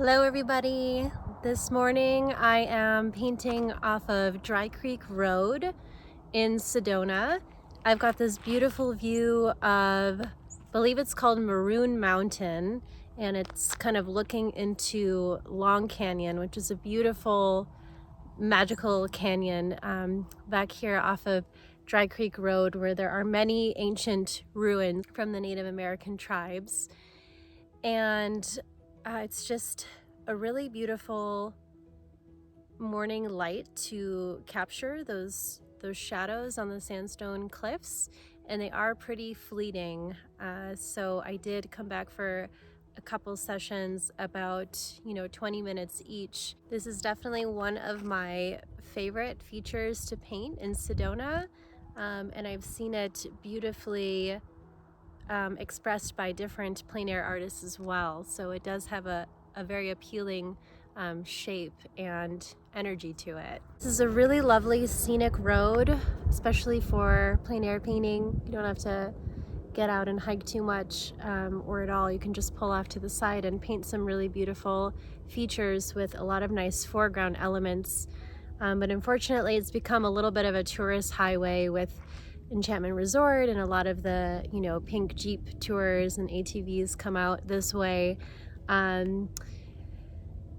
Hello everybody. This morning I am painting off of Dry Creek Road in Sedona. I've got this beautiful view of, I believe it's called Maroon Mountain, and it's kind of looking into Long Canyon, which is a beautiful magical canyon back here off of Dry Creek Road, where there are many ancient ruins from the Native American tribes. And it's just a really beautiful morning light to capture those shadows on the sandstone cliffs, and they are pretty fleeting. So I did come back for a couple sessions, about 20 minutes each. This is definitely one of my favorite features to paint in Sedona, and I've seen it beautifully expressed by different plein air artists as well. So it does have a very appealing shape and energy to it. This is a really lovely scenic road, especially for plein air painting. You don't have to get out and hike too much or at all. You can just pull off to the side and paint some really beautiful features with a lot of nice foreground elements. But unfortunately, it's become a little bit of a tourist highway with Enchantment Resort, and a lot of the pink Jeep tours and ATVs come out this way.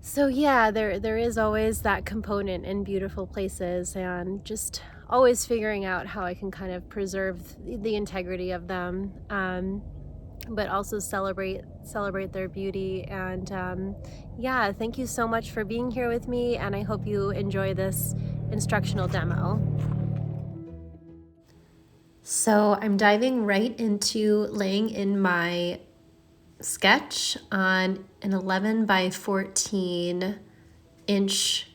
So yeah, there is always that component in beautiful places, and just always figuring out how I can kind of preserve the integrity of them, but also celebrate their beauty. And yeah, thank you so much for being here with me, and I hope you enjoy this instructional demo. So I'm diving right into laying in my sketch on an 11 by 14 inch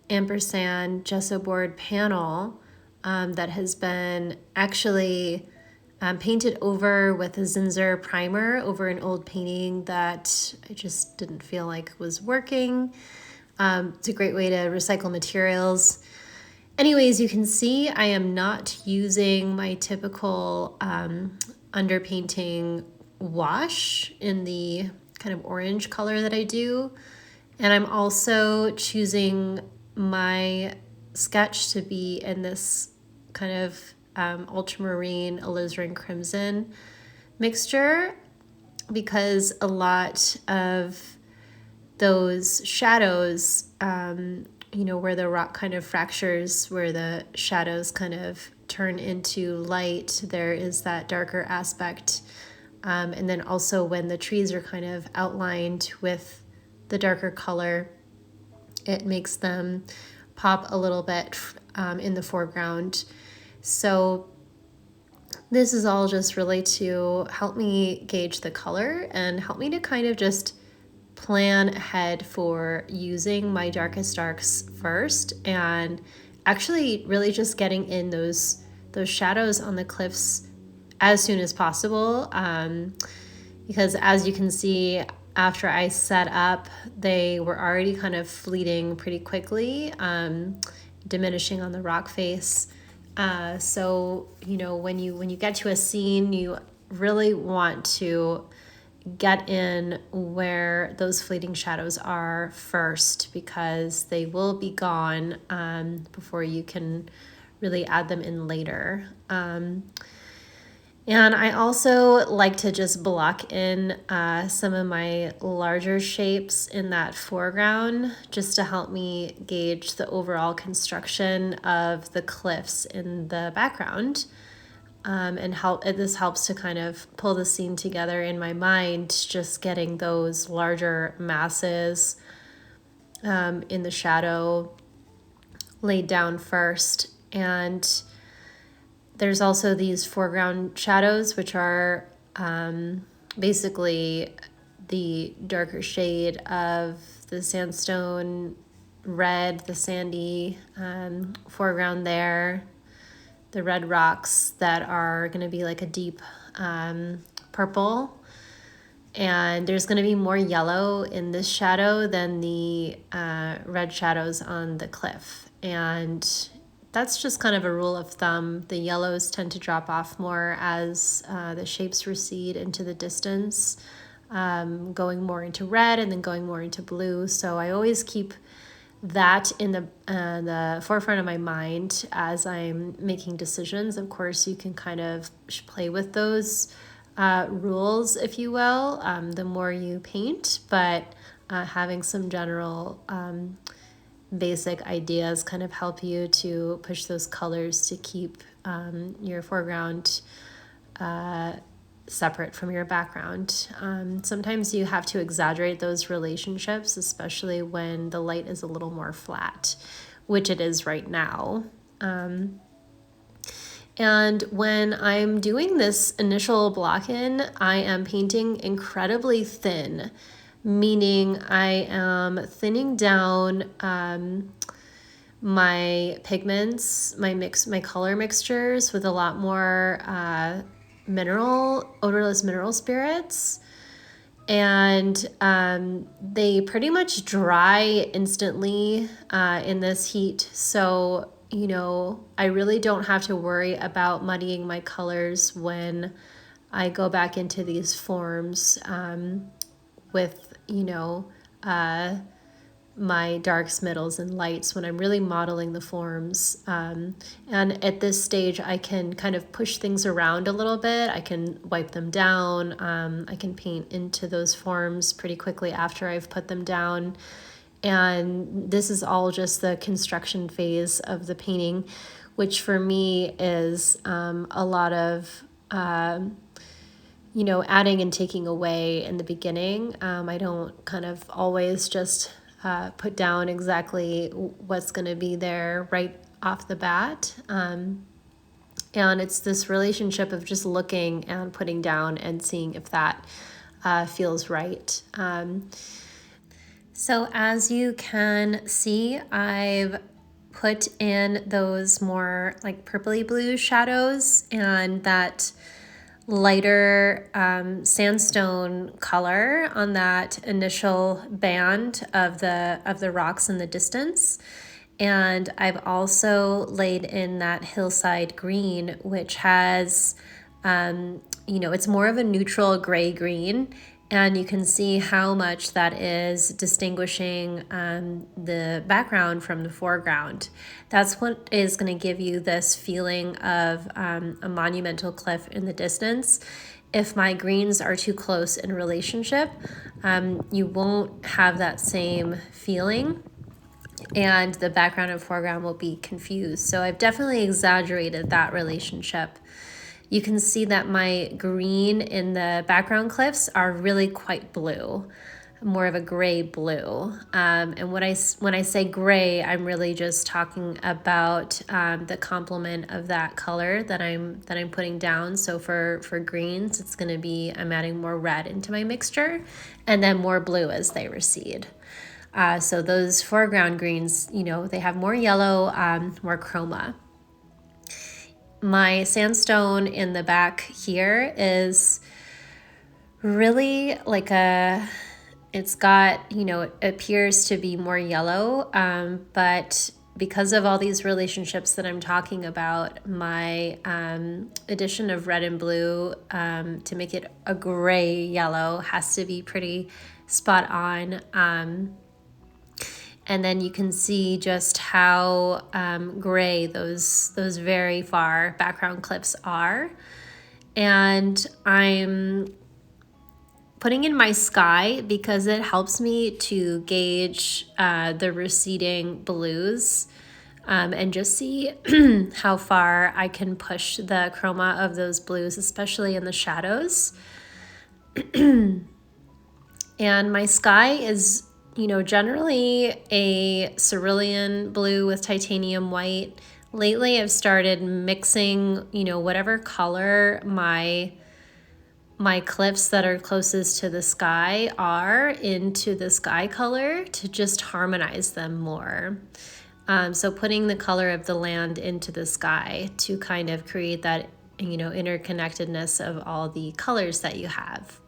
ampersand gessobord panel that has been actually painted over with a Zinsser primer over an old painting that I just didn't feel like was working. It's a great way to recycle materials. Anyways, you can see I am not using my typical underpainting wash in the kind of orange color that I do. And I'm also choosing my sketch to be in this kind of ultramarine Alizarin Crimson mixture, because a lot of those shadows, where the rock kind of fractures, where the shadows kind of turn into light, there is that darker aspect. And then also when the trees are kind of outlined with the darker color, it makes them pop a little bit in the foreground. So this is all just really to help me gauge the color and help me to kind of just plan ahead for using my darkest darks first, and actually really just getting in those shadows on the cliffs as soon as possible, because as you can see, after I set up, they were already kind of fleeting pretty quickly, diminishing on the rock face. So when you get to a scene, you really want to get in where those fleeting shadows are first, because they will be gone before you can really add them in later. And I also like to just block in some of my larger shapes in that foreground, just to help me gauge the overall construction of the cliffs in the background. And this helps to kind of pull the scene together in my mind, just getting those larger masses in the shadow laid down first. And there's also these foreground shadows, which are basically the darker shade of the sandstone red, the sandy foreground there, the red rocks that are going to be like a deep purple. And there's going to be more yellow in this shadow than the red shadows on the cliff. And that's just kind of a rule of thumb. The yellows tend to drop off more as the shapes recede into the distance. going more into red and then going more into blue. So I always keep that in the forefront of my mind as I'm making decisions. Of course, you can kind of play with those rules, if you will, the more you paint, but having some general basic ideas kind of help you to push those colors to keep your foreground separate from your background. Sometimes you have to exaggerate those relationships, especially when the light is a little more flat, which it is right now. And when I'm doing this initial block-in, I am painting incredibly thin, meaning I am thinning down my pigments, my color mixtures with a lot more odorless mineral spirits. And they pretty much dry instantly in this heat. So, I really don't have to worry about muddying my colors when I go back into these forms with, my darks, middles, and lights when I'm really modeling the forms. And at this stage, I can kind of push things around a little bit. I can wipe them down. I can paint into those forms pretty quickly after I've put them down. And this is all just the construction phase of the painting, which for me is a lot of adding and taking away in the beginning. I don't kind of always just put down exactly what's going to be there right off the bat. And it's this relationship of just looking and putting down and seeing if that feels right. So as you can see, I've put in those more like purpley blue shadows and that lighter sandstone color on that initial band of the rocks in the distance. And I've also laid in that hillside green, which has, it's more of a neutral gray green. And you can see how much that is distinguishing the background from the foreground. That's what is going to give you this feeling of a monumental cliff in the distance. If my greens are too close in relationship, you won't have that same feeling, and the background and foreground will be confused. So I've definitely exaggerated that relationship. You can see that my green in the background cliffs are really quite blue, more of a gray blue. And when I say gray, I'm really just talking about the complement of that color that I'm putting down. So for greens, it's going to be, I'm adding more red into my mixture and then more blue as they recede. So those foreground greens, they have more yellow, more chroma. My sandstone in the back here is really like it's got, it appears to be more yellow, but because of all these relationships that I'm talking about, my addition of red and blue to make it a gray yellow has to be pretty spot on. And then you can see just how gray those very far background cliffs are. And I'm putting in my sky because it helps me to gauge the receding blues and just see how far I can push the chroma of those blues, especially in the shadows. And my sky is generally a cerulean blue with titanium white. Lately, I've started mixing, whatever color my cliffs that are closest to the sky are into the sky color to just harmonize them more. So putting the color of the land into the sky to kind of create that, interconnectedness of all the colors that you have.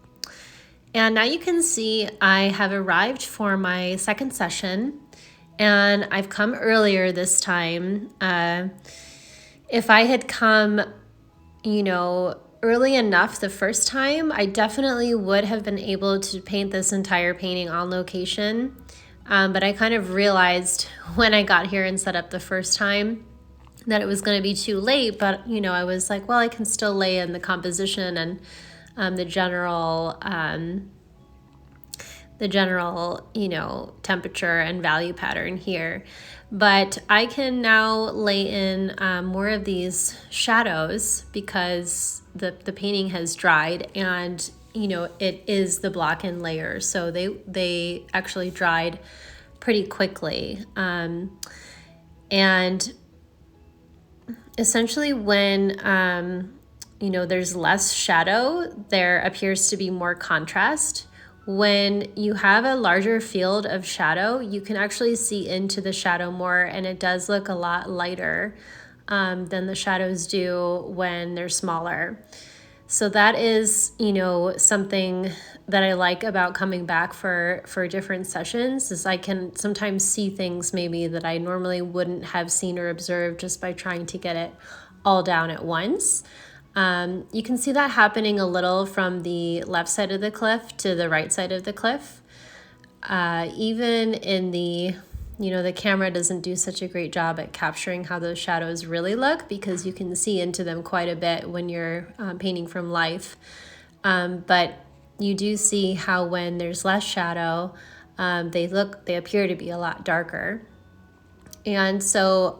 And now you can see I have arrived for my second session, and I've come earlier this time. If I had come, early enough the first time, I definitely would have been able to paint this entire painting on location. But I kind of realized when I got here and set up the first time that it was going to be too late. But, you know, I was like, well, I can still lay in the composition and the general, you know, temperature and value pattern here. But I can now lay in more of these shadows because the painting has dried, and you know, it is the block in layers, so they actually dried pretty quickly. And essentially when you know, there's less shadow, there appears to be more contrast. When you have a larger field of shadow, you can actually see into the shadow more, and it does look a lot lighter than the shadows do when they're smaller. So that is, you know, something that I like about coming back for different sessions, is I can sometimes see things maybe that I normally wouldn't have seen or observed just by trying to get it all down at once. You can see that happening a little from the left side of the cliff to the right side of the cliff. Even in the, you know, the camera doesn't do such a great job at capturing how those shadows really look, because you can see into them quite a bit when you're painting from life. But you do see how when there's less shadow, they appear to be a lot darker. And so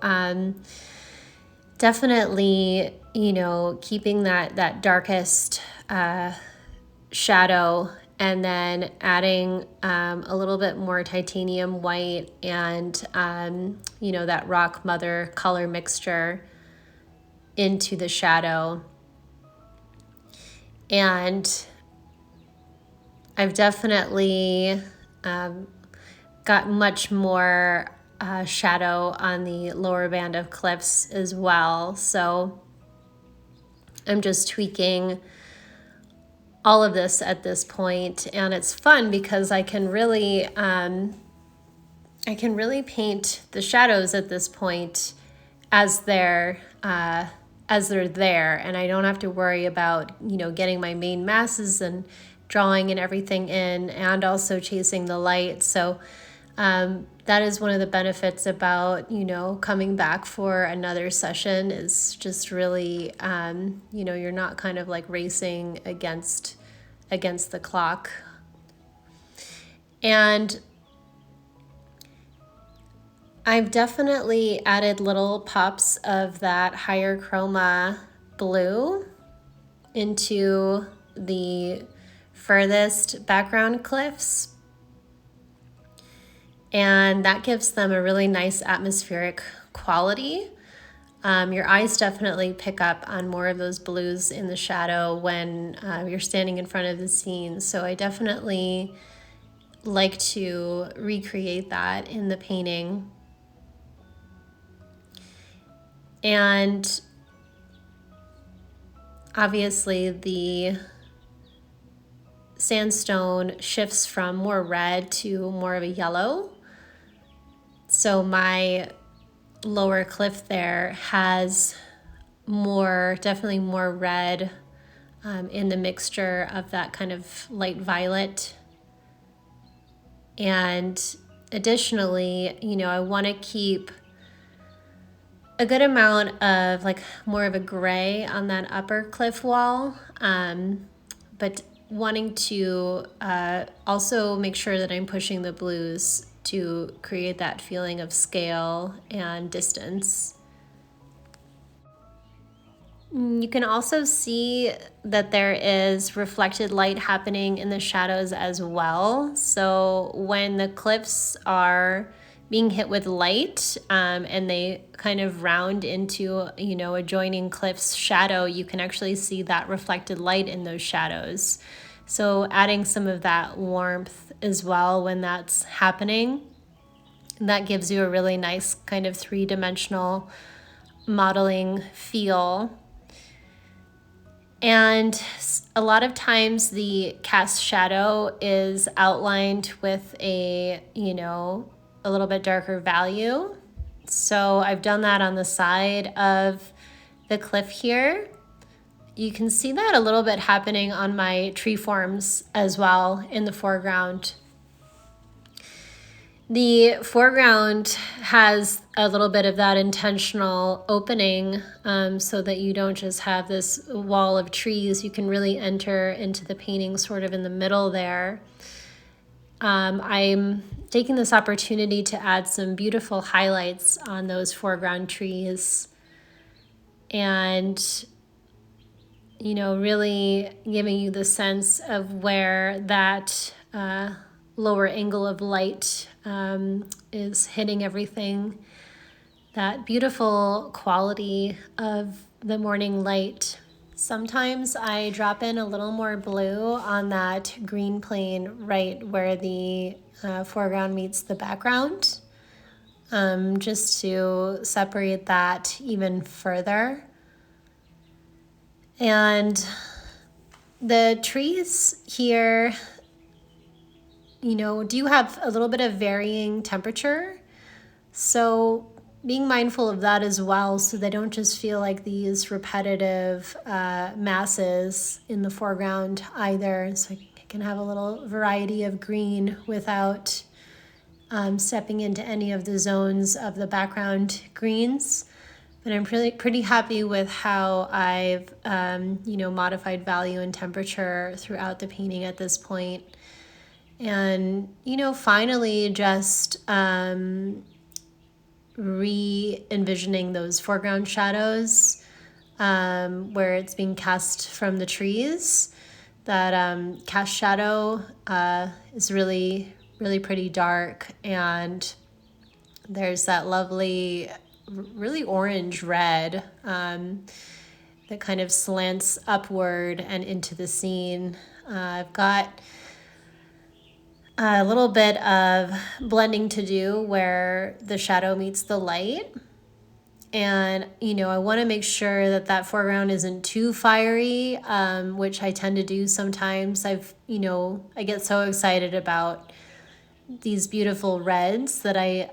definitely, you know, keeping that darkest shadow, and then adding a little bit more titanium white and you know, that rock mother color mixture into the shadow. And I've definitely got much more shadow on the lower band of cliffs as well. So I'm just tweaking all of this at this point, and it's fun because I can really paint the shadows at this point as they're there, and I don't have to worry about, you know, getting my main masses and drawing and everything in, and also chasing the light. So that is one of the benefits about, you know, coming back for another session, is just really, you know, you're not kind of like racing against the clock. And I've definitely added little pops of that higher chroma blue into the furthest background cliffs, and that gives them a really nice atmospheric quality. Your eyes definitely pick up on more of those blues in the shadow when you're standing in front of the scene. So I definitely like to recreate that in the painting. And obviously the sandstone shifts from more red to more of a yellow. So my lower cliff there has definitely more red in the mixture of that kind of light violet. And additionally, you know, I want to keep a good amount of like more of a gray on that upper cliff wall, but wanting to also make sure that I'm pushing the blues to create that feeling of scale and distance. You can also see that there is reflected light happening in the shadows as well. So when the cliffs are being hit with light and they kind of round into, you know, adjoining cliff's shadow, you can actually see that reflected light in those shadows. So adding some of that warmth as well when that's happening, that gives you a really nice kind of three-dimensional modeling feel. And a lot of times the cast shadow is outlined with a, you know, a little bit darker value. So I've done that on the side of the cliff here. you can see that a little bit happening on my tree forms as well in the foreground. The foreground has a little bit of that intentional opening so that you don't just have this wall of trees. You can really enter into the painting sort of in the middle there. I'm taking this opportunity to add some beautiful highlights on those foreground trees and, you know, really giving you the sense of where that lower angle of light is hitting everything. That beautiful quality of the morning light. Sometimes I drop in a little more blue on that green plane right where the foreground meets the background, just to separate that even further. And the trees here, you know, do have a little bit of varying temperature. So being mindful of that as well, so they don't just feel like these repetitive masses in the foreground either. So I can have a little variety of green without stepping into any of the zones of the background greens. But I'm pretty happy with how I've you know, modified value and temperature throughout the painting at this point. And, you know, finally just re-envisioning those foreground shadows where it's being cast from the trees. That cast shadow is really, really pretty dark, and there's that lovely, really orange red that kind of slants upward and into the scene. I've got a little bit of blending to do where the shadow meets the light. And, you know, I want to make sure that that foreground isn't too fiery, which I tend to do sometimes. I get so excited about these beautiful reds that I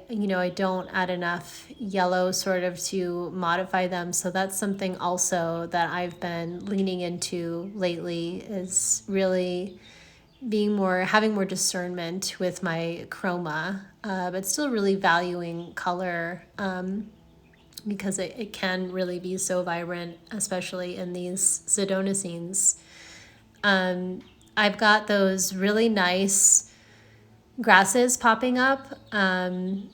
don't add enough yellow sort of to modify them. So that's something also that I've been leaning into lately, is really having more discernment with my chroma, but still really valuing color because it can really be so vibrant, especially in these Sedona scenes. I've got those really nice grasses popping up behind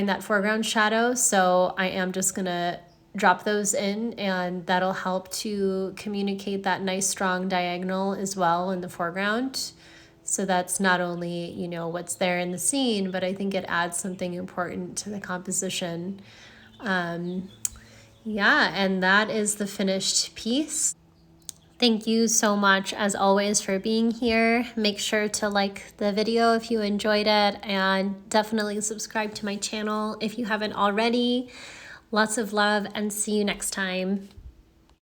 that foreground shadow, so I am just gonna drop those in, and that'll help to communicate that nice strong diagonal as well in the foreground. So that's not only, you know, what's there in the scene, but I think it adds something important to the composition. Yeah, and that is the finished piece. Thank you so much, as always, for being here. Make sure to like the video if you enjoyed it, and definitely subscribe to my channel if you haven't already. Lots of love, and see you next time.